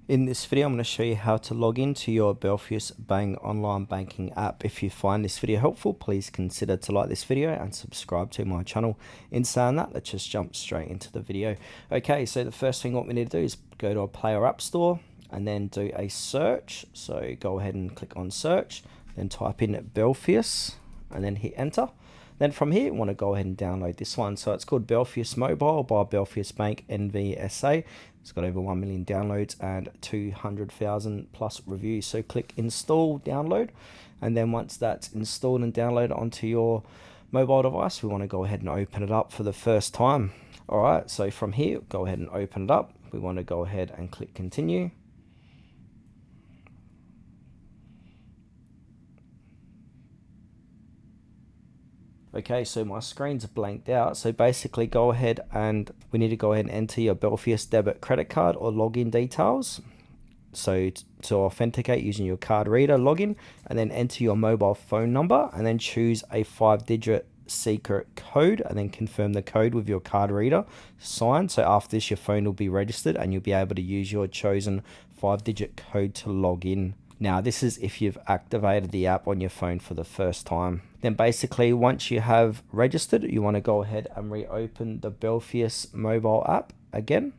In this video, I'm going to show you how to log into your Belfius Bank online banking app. If you find this video helpful, please consider to like this video and subscribe to my channel. In saying that, let's just jump straight into the video. Okay, so the first thing what we need to do is go to a Play or App Store and then do a search. So go ahead and click on search, then type in Belfius and then hit enter. Then from here, you want to go ahead and download this one. So it's called Belfius Mobile by Belfius Bank NVSA. It's got over 1 million downloads and 200,000 plus reviews. So click install, download. And then once that's installed and downloaded onto your mobile device, we want to go ahead and open it up for the first time. All right, so from here, go ahead and open it up. We want to go ahead and click continue. Okay, so my screen's blanked out. So basically go ahead and we need to go ahead and enter your Belfius debit credit card or login details. So to authenticate using your card reader login, and then enter your mobile phone number and then choose a 5-digit secret code and then confirm the code with your card reader sign. So after this, your phone will be registered and you'll be able to use your chosen 5-digit code to log in. Now, this is if you've activated the app on your phone for the first time. Then basically, once you have registered, you want to go ahead and reopen the Belfius mobile app again.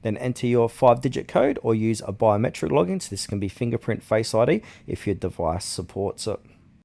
Then enter your 5-digit code or use a biometric login. So this can be fingerprint, Face ID if your device supports it.